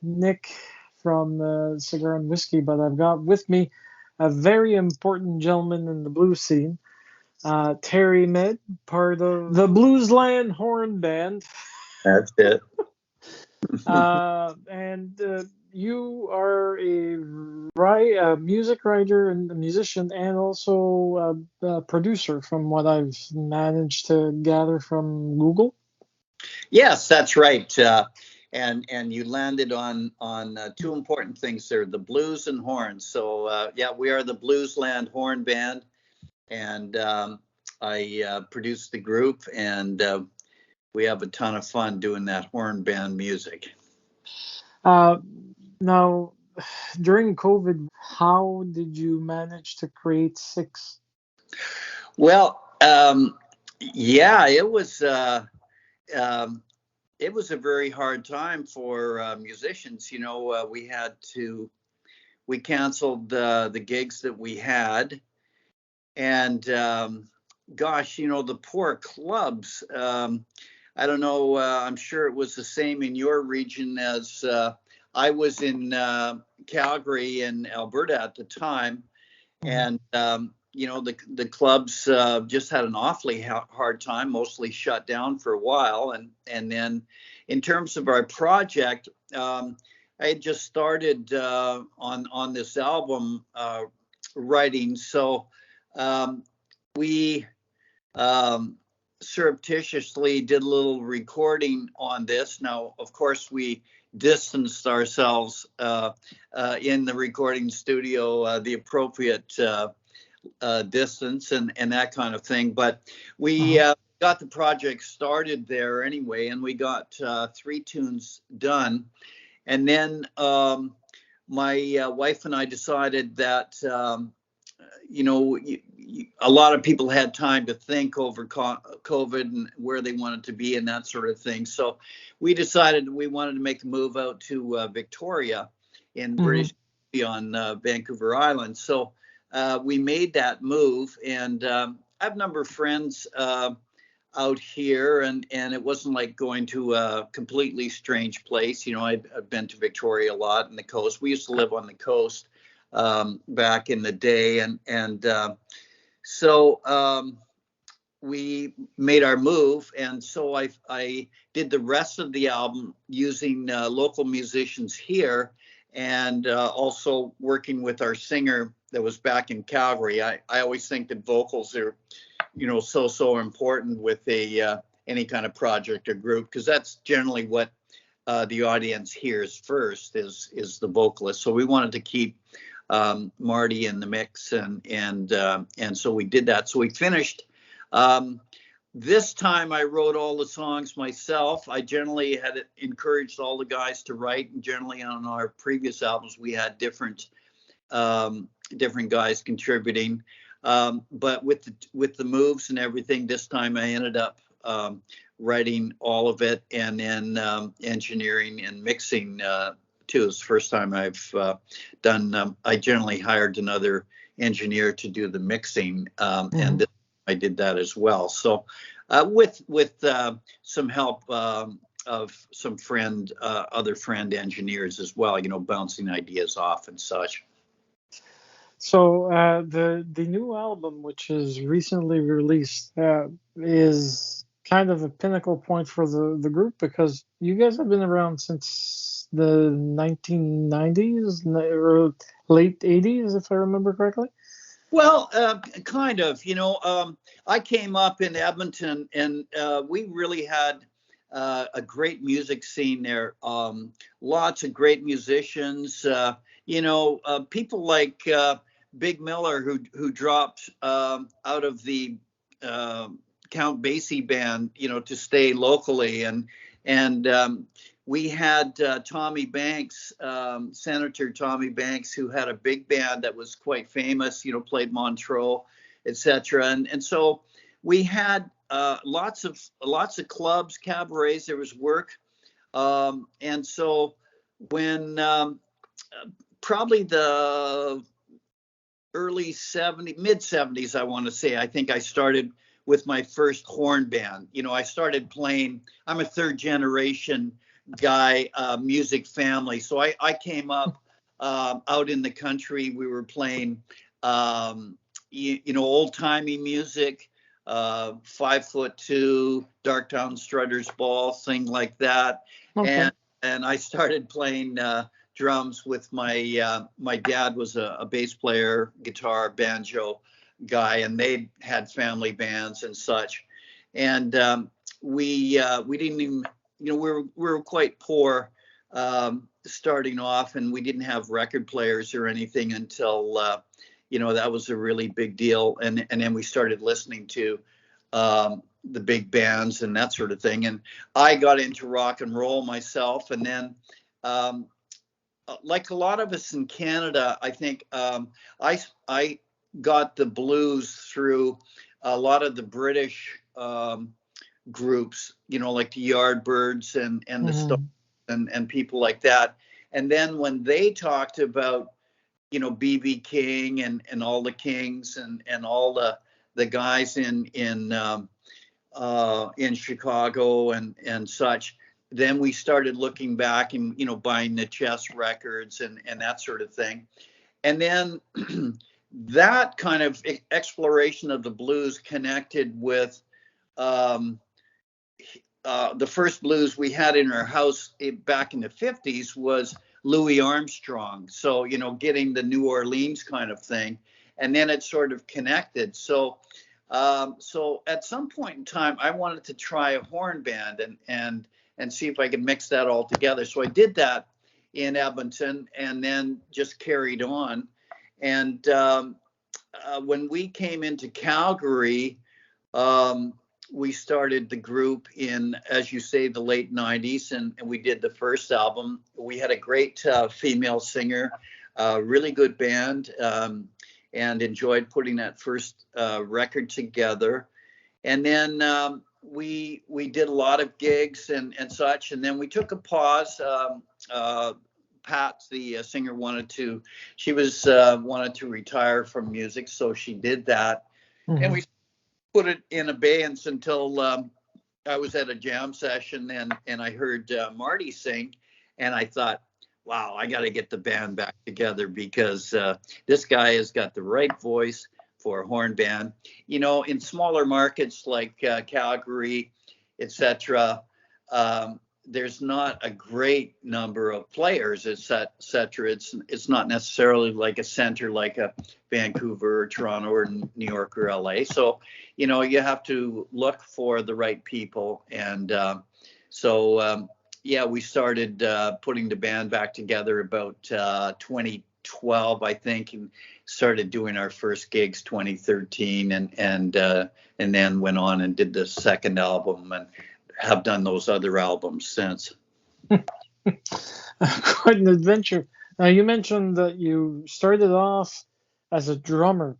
Nick from Cigare&Whiskey, but I've got with me a very important gentleman in the blues scene, Terry Med, part of the Bluesland Horn Band. That's it. And you are a music writer and a musician, and also a producer, from what I've managed to gather from Google. Yes, that's right. And you landed on two important things there: the blues and horns. So yeah, we are the Bluesland Horn Band, and I produce the group, and we have a ton of fun doing that horn band music. Uh, Now, during COVID, how did you manage to create six? Well, yeah, um, it was a very hard time for musicians. We canceled the gigs that we had, and gosh, the poor clubs. I don't know. I'm sure it was the same in your region as I was in Calgary and Alberta at the time, and the clubs just had an awfully hard time, mostly shut down for a while, and then in terms of our project, I had just started on this album writing, so we surreptitiously did a little recording on this. Now, of course, we distanced ourselves in the recording studio, the appropriate distance and that kind of thing. But we got the project started there anyway, and we got 3 tunes done. And then my wife and I decided that, a lot of people had time to think over COVID and where they wanted to be and that sort of thing. So we decided we wanted to make a move out to Victoria in British Columbia on Vancouver Island. So we made that move, and I have a number of friends out here, and it wasn't like going to a completely strange place. I've been to Victoria a lot and the coast. We used to live on the coast back in the day, and so we made our move, and so I did the rest of the album using local musicians here, and also working with our singer that was back in Calgary. I always think that vocals are so important with any kind of project or group, because that's generally what the audience hears first is the vocalist. So we wanted to keep Marty in the mix, and so we did that. So we finished. This time I wrote all the songs myself. I generally had encouraged all the guys to write, and generally on our previous albums we had different guys contributing. But with the moves and everything, this time I ended up writing all of it, and then engineering and mixing too. It's the first time I've done. I generally hired another engineer to do the mixing, and I did that as well. So with some help of some other friend engineers as well, bouncing ideas off and such. So the new album, which is recently released, is kind of a pinnacle point for the group, because you guys have been around since the 1990s or late 80s, if I remember correctly. Well, kind of. I came up in Edmonton, and we really had a great music scene there. Lots of great musicians. People like Big Miller, who dropped out of the Count Basie band, to stay locally, and we had Tommy Banks, Senator Tommy Banks, who had a big band that was quite famous, played Montreux, etc. And so we had lots of clubs, cabarets. There was work, and so when probably the mid 70s, I want to say, I think I started with my first horn band. I started playing. I'm a third generation guy music family. So I came up out in the country. We were playing, you know, old timey music, 5'2", Darktown Strutters Ball, thing like that. Okay. And I started playing drums with my dad was a bass player, guitar, banjo guy, and they had family bands and such. And we didn't even, you know, we were quite poor starting off, and we didn't have record players or anything until you know, that was a really big deal. And then we started listening to the big bands and that sort of thing. And I got into rock and roll myself. And then, like a lot of us in Canada, I think I got the blues through a lot of the British groups, you know, like the Yardbirds and the stuff and people like that. And then when they talked about, you know, BB King and all the Kings and all the guys in Chicago and such, then we started looking back and, you know, buying the Chess records and that sort of thing. And then that kind of exploration of the blues connected with the first blues we had in our house back in the 50s was Louis Armstrong. So, you know, getting the New Orleans kind of thing. And then it sort of connected. So at some point in time, I wanted to try a horn band and see if I could mix that all together. So I did that in Edmonton and then just carried on. And when we came into Calgary, we started the group in, as you say, the late 90s, and we did the first album. We had a great female singer, really good band, and enjoyed putting that first record together. And then we did a lot of gigs and such, and then we took a pause. Pat, the singer, wanted to retire from music, so she did that. And we put it in abeyance until I was at a jam session and I heard Marty sing, and I thought, wow, I got to get the band back together because this guy has got the right voice for a horn band. You know, in smaller markets like Calgary, etc., there's not a great number of players, etc. It's not necessarily like a center like a Vancouver or Toronto or New York or LA. So, you know, you have to look for the right people. And yeah, we started putting the band back together about 2012, I think, and started doing our first gigs 2013, and then went on and did the second album and have done those other albums since. Quite an adventure. Now, you mentioned that you started off as a drummer.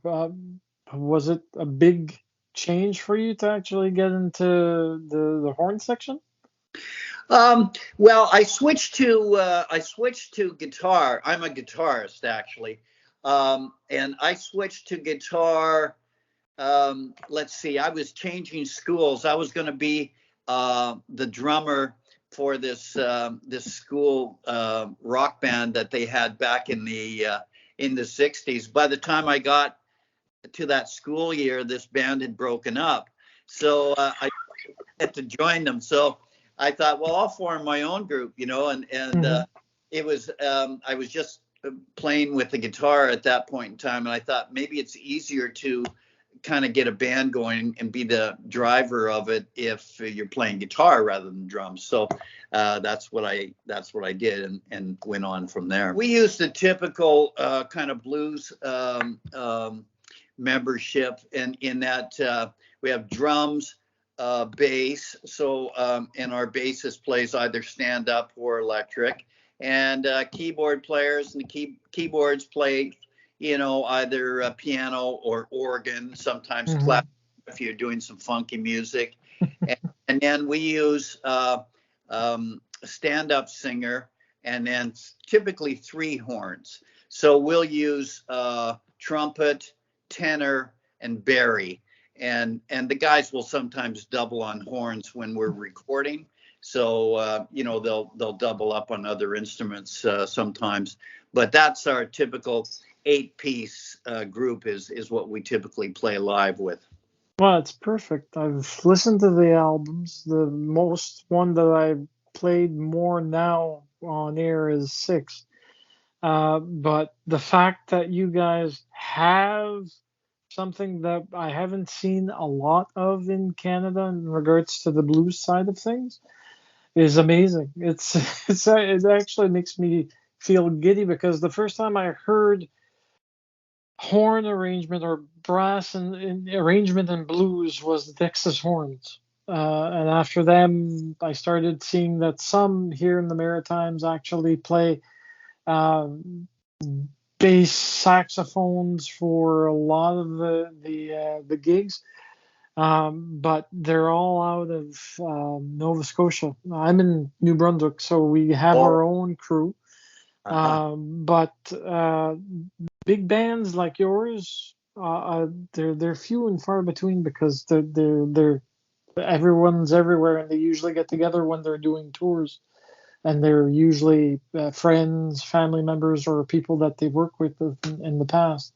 Was it a big change for you to actually get into the horn section? Well, I switched to guitar. I'm a guitarist, actually, and I switched to guitar. Let's see, I was changing schools. I was going to be the drummer for this school rock band that they had back in the 60s. By the time I got to that school year, this band had broken up, so I had to join them. So I thought, well, I'll form my own group, you know, and it was I was just playing with the guitar at that point in time, and I thought maybe it's easier to kind of get a band going and be the driver of it if you're playing guitar rather than drums. So that's what I did and went on from there. We used the typical kind of blues membership, and in that we have drums, bass. So and our bassist plays either stand up or electric, and keyboard players, and the keyboards play, you know, either piano or organ, sometimes clap if you're doing some funky music. and then we use a stand-up singer, and then typically 3 horns. So we'll use trumpet, tenor, and bari. And the guys will sometimes double on horns when we're recording. So they'll double up on other instruments sometimes. But that's our typical 8-piece group is what we typically play live with. Well, it's perfect. I've listened to the albums. The most one that I've played more now on air is 6. But the fact that you guys have something that I haven't seen a lot of in Canada in regards to the blues side of things is amazing. It actually makes me feel giddy because the first time I heard horn arrangement or brass and arrangement in blues was the Texas horns. And after them, I started seeing that some here in the Maritimes actually play um, bass saxophones for a lot of the gigs. But they're all out of Nova Scotia. I'm in New Brunswick, so we have Oh, our own crew. uh-huh. But big bands like yours, they're few and far between because they're everyone's everywhere, and they usually get together when they're doing tours, and they're usually friends, family members, or people that they work with in the past.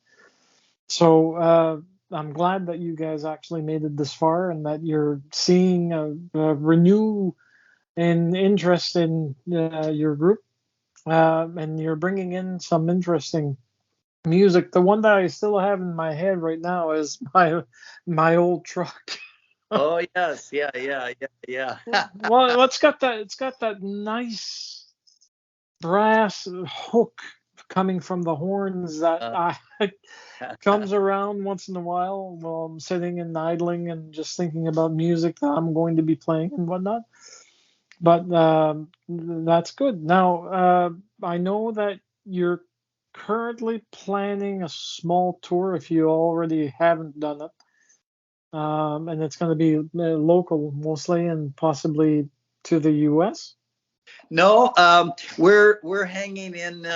So I'm glad that you guys actually made it this far, and that you're seeing a renew in interest in your group, and you're bringing in some interesting music. The one that I still have in my head right now is my old truck. Oh yes, yeah, yeah, yeah, yeah. Well, it's got that nice brass hook coming from the horns that uh, I comes around once in a while while I'm sitting and idling and just thinking about music that I'm going to be playing and whatnot. But that's good. Now, I know that you're currently planning a small tour if you already haven't done it. And it's going to be local mostly and possibly to the US. No, we're hanging in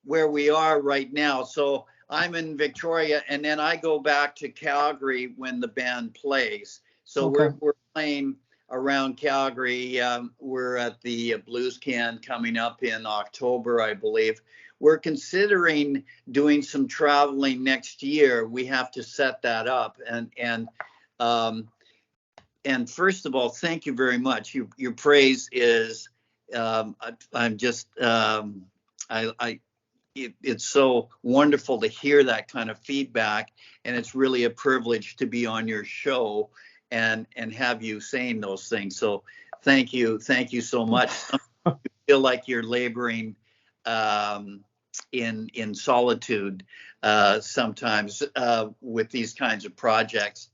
where we are right now. So I'm in Victoria, and then I go back to Calgary when the band plays. So Okay. we're playing around Calgary. We're at the Blues Can coming up in October, I believe. We're considering doing some traveling next year. We have to set that up, um, and first of all, thank you very much. Your praise is I'm just I it's so wonderful to hear that kind of feedback, and it's really a privilege to be on your show and have you saying those things. So thank you so much. Some feel like you're laboring in solitude sometimes with these kinds of projects.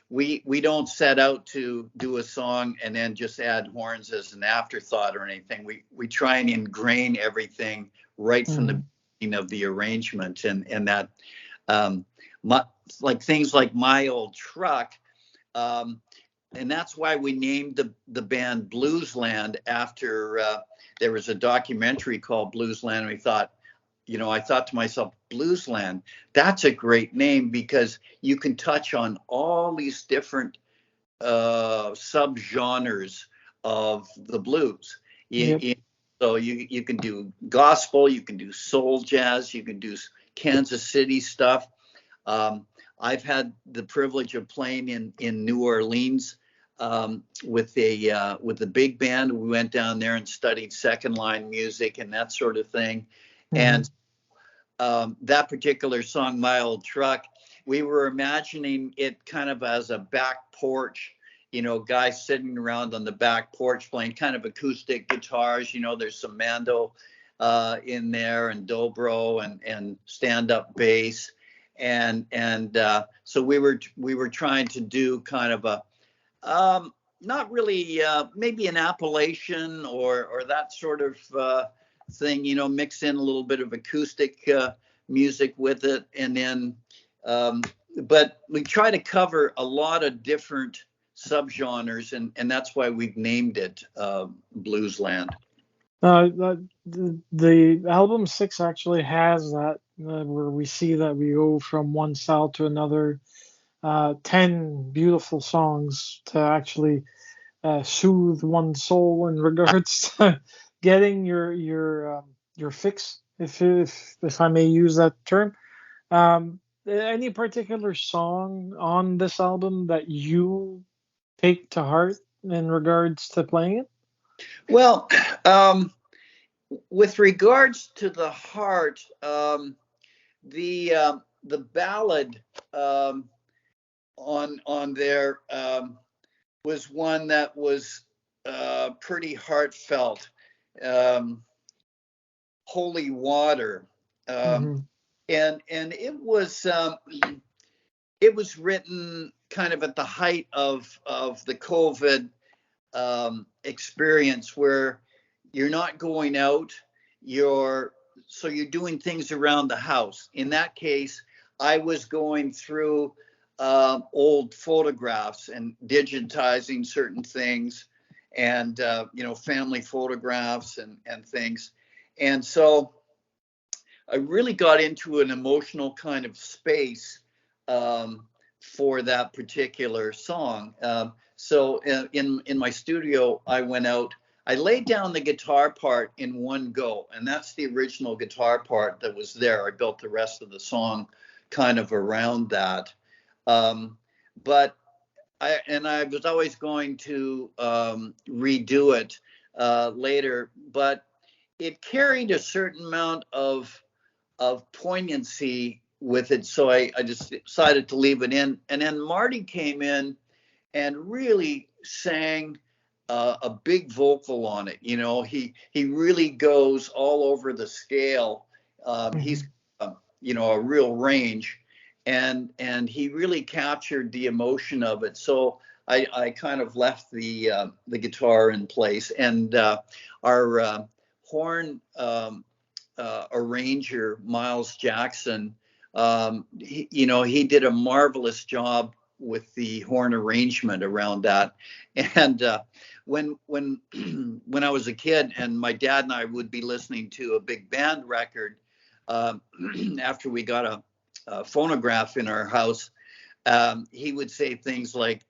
We don't set out to do a song and then just add horns as an afterthought or anything. We try and ingrain everything right from the Mhm. beginning of the arrangement, and that um, my, like things like My Old Truck. Um, and that's why we named the band Bluesland after there was a documentary called Bluesland. And we thought, I thought to myself, Bluesland, that's a great name because you can touch on all these different subgenres of the blues. Yep. So you can do gospel, you can do soul jazz, you can do Kansas City stuff. Um, I've had the privilege of playing in New Orleans with the big band. We went down there and studied second line music and that sort of thing. Mhm. And that particular song, My Old Truck, we were imagining it kind of as a back porch, guys sitting around on the back porch playing kind of acoustic guitars. There's some mando in there and dobro and stand up bass. So we were trying to do kind of a not really maybe an Appalachian or that sort of thing, mix in a little bit of acoustic music with it, and then um, but we try to cover a lot of different subgenres, and that's why we've named it Bluesland. The album 6 actually has that where we see that we go from one style to another. 10 beautiful songs to actually soothe one's soul in regards to getting your fix, if I may use that term. Any particular song on this album that you take to heart in regards to playing it? Well, um, with regards to the heart, the ballad um, on there was one that was pretty heartfelt. Um, Holy Water, um, Hmm. and it was written kind of at the height of the COVID experience, where you're not going out, you're so you're doing things around the house. In that case, I was going through old photographs and digitizing certain things, and family photographs and things, and so I really got into an emotional kind of space for that particular song. So in my studio, I went out. I laid down the guitar part in one go, and that's the original guitar part that was there. I built the rest of the song kind of around that. Um, but I was always going to redo it later, but it carried a certain amount of poignancy with it, so I just decided to leave it in. And then Marty came in and really sang a big vocal on it. He really goes all over the scale. He's Hmm. a real range, and he really captured the emotion of it. So I kind of left the guitar in place, and our horn arranger, Miles Jackson, he did a marvelous job with the horn arrangement around that. And when when I was a kid, and my dad and I would be listening to a big band record uh, after we got a phonograph in our house, he would say things like,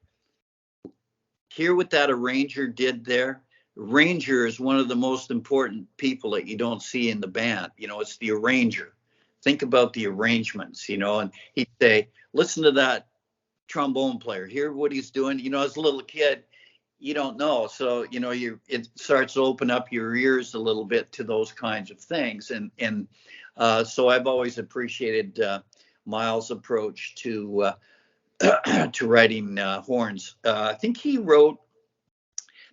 "Hear what that arranger did there? Ranger is one of the most important people that you don't see in the band. It's the arranger. Think about the arrangements, and he'd say, listen to that trombone player. Hear what he's doing. As a little kid, you don't know. So, it starts to open up your ears a little bit to those kinds of things. And so I've always appreciated Miles' approach to writing horns. I think he wrote.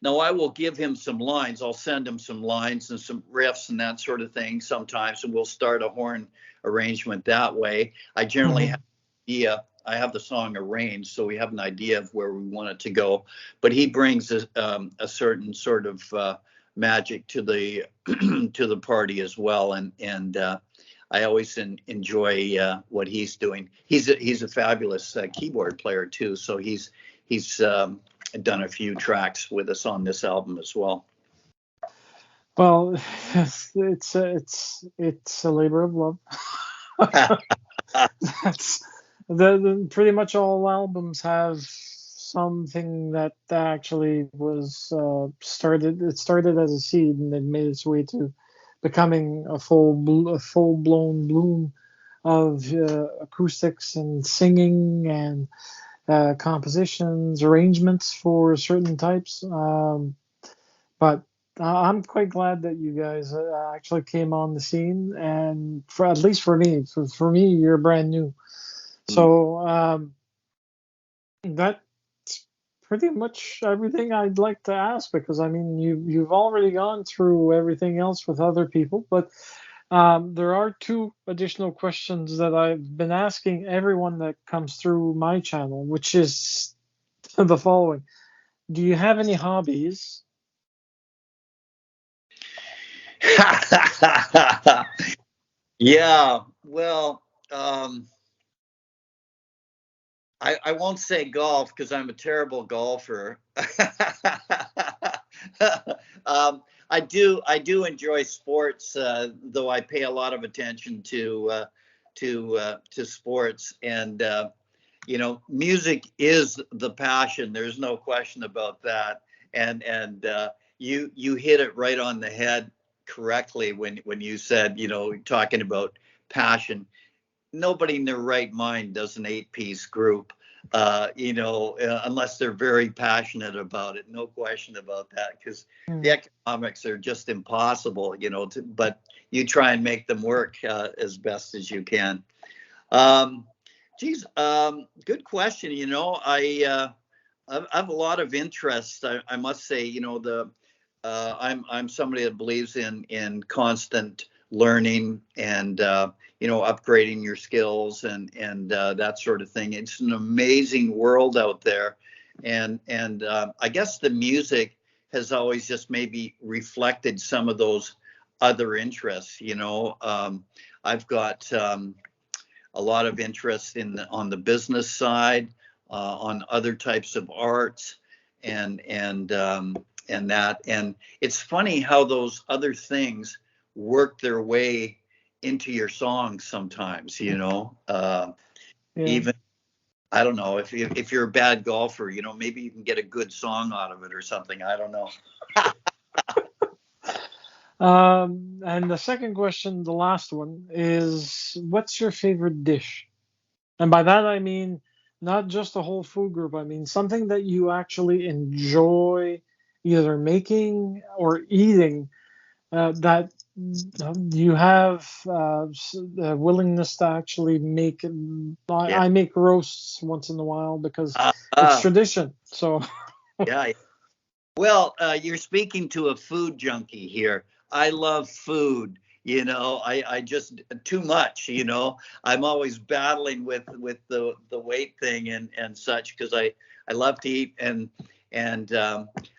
Now, I will give him some lines. I'll send him some lines and some riffs and that sort of thing sometimes, and we'll start a horn arrangement that way. I generally have Hmm. an idea. I have the song arranged, so we have an idea of where we want it to go. But he brings a certain sort of magic to the to the party as well, and I always enjoy what he's doing. He's a fabulous keyboard player too, so he's done a few tracks with us on this album as well. Well, it's a labor of love. That's pretty much all albums have something that actually was started. It started as a seed and it made its way to becoming a full blown bloom of acoustics and singing and compositions, arrangements for certain types. But I'm quite glad that you guys actually came on the scene, and for at least for me, you're brand new. So that's pretty much everything I'd like to ask because I mean you've already gone through everything else with other people, but there are two additional questions that I've been asking everyone that comes through my channel, which is the following: do you have any hobbies? Yeah, well, I won't say golf because I'm a terrible golfer. I do enjoy sports, though I pay a lot of attention to sports, and music is the passion. There's no question about that. and you hit it right on the head correctly when you said, talking about passion. Nobody in their right mind does an 8-piece group, unless they're very passionate about it. No question about that, because the Mm. economics are just impossible, but you try and make them work as best as you can. Um, Geez, good question. I have a lot of interest. I must say, I'm somebody that believes in constant learning and upgrading your skills and that sort of thing. It's an amazing world out there, and I guess the music has always just maybe reflected some of those other interests. I've got a lot of interest on the business side, on other types of arts, and that. And it's funny how those other things work their way into your songs sometimes. Yeah. Even I don't know if you're a bad golfer, maybe you can get a good song out of it or something. I don't know. And the second question, the last one, is what's your favorite dish? And by that I mean not just a whole food group. I mean something that you actually enjoy either making or eating, that you have the willingness to actually make. Yeah. I make roasts once in a while because Uh, it's uh, tradition. So yeah. Well, you're speaking to a food junkie here. I love food. I just too much. I'm always battling with the weight thing and such because I love to eat and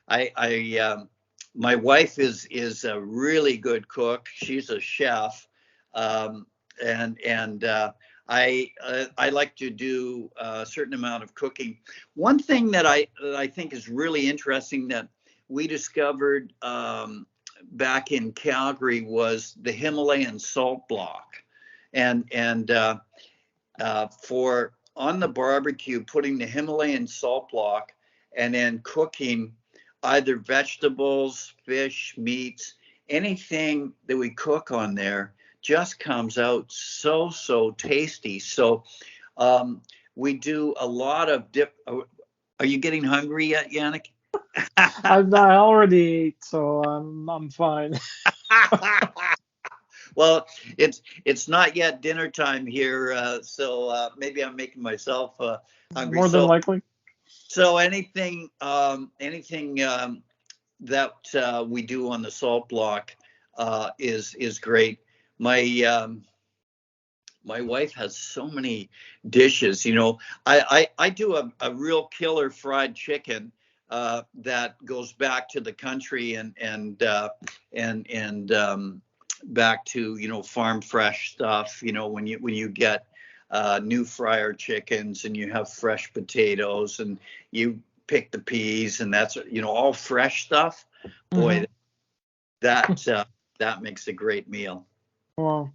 I my wife is a really good cook. She's a chef, um, and I like to do a certain amount of cooking. One thing that I think is really interesting that we discovered back in Calgary was the Himalayan salt block, and for on the barbecue, putting the Himalayan salt block and then cooking either vegetables, fish, meats, anything that we cook on there just comes out so tasty. So um, we do a lot of dip. Are you getting hungry yet, Yannick? I already ate, so I'm fine. Well, it's not yet dinner time here, so maybe I'm making myself hungry. More than likely. So anything that we do on the salt block is great. My my wife has so many dishes. I do a real killer fried chicken that goes back to the country and back to farm fresh stuff. When you get new fryer chickens and you have fresh potatoes and you pick the peas and that's all fresh stuff. Hmm. Boy, that makes a great meal. Well,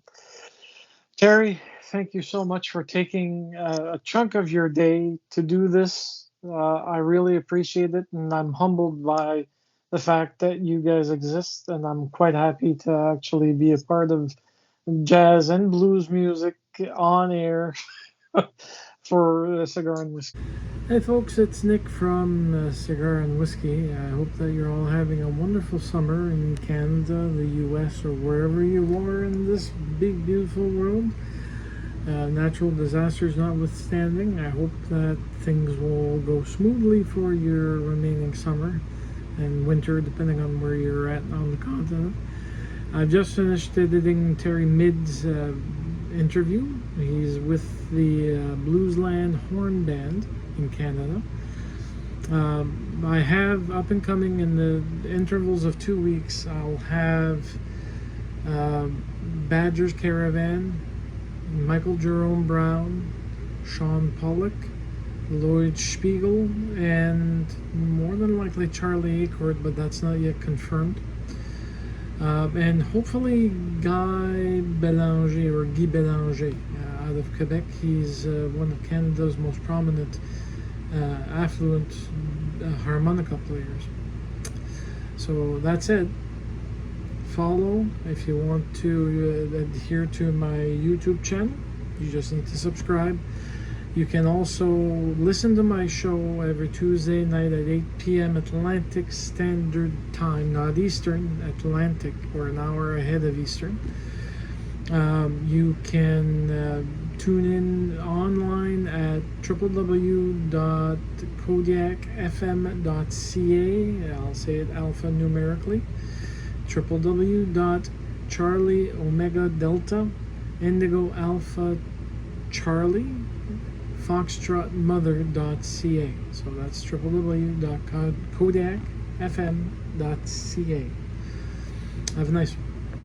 Terry, thank you so much for taking a chunk of your day to do this. I really appreciate it, and I'm humbled by the fact that you guys exist, and I'm quite happy to actually be a part of jazz and blues music on air for Cigar and Whiskey. Hey folks, it's Nick from Cigar and Whiskey. I hope that you're all having a wonderful summer in Canada, the US, or wherever you are in this big, beautiful world. Natural disasters notwithstanding, I hope that things will go smoothly for your remaining summer and winter, depending on where you're at on the continent. I've just finished editing Terry Mid's interview. He's with the Bluesland Horn Band in Canada. I have up and coming in the intervals of 2 weeks, I'll have Badger's Caravan, Michael Jerome Brown, Sean Pollock, Lloyd Spiegel, and more than likely Charlie Acord, but that's not yet confirmed. And hopefully Guy Bélanger or Guy Bélanger out of Quebec. He's one of Canada's most prominent affluent harmonica players. So that's it. Follow if you want to adhere to my YouTube channel. You just need to subscribe. You can also listen to my show every Tuesday night at 8 p.m. Atlantic Standard Time, not Eastern, Atlantic. We're an hour ahead of Eastern. You can tune in online at www.kodiakfm.ca. I'll say it alphanumerically. www.Charlie Omega Delta Indigo Alpha Charlie foxtrotmother.ca. So that's www.kodiakfm.ca. Have a nice one.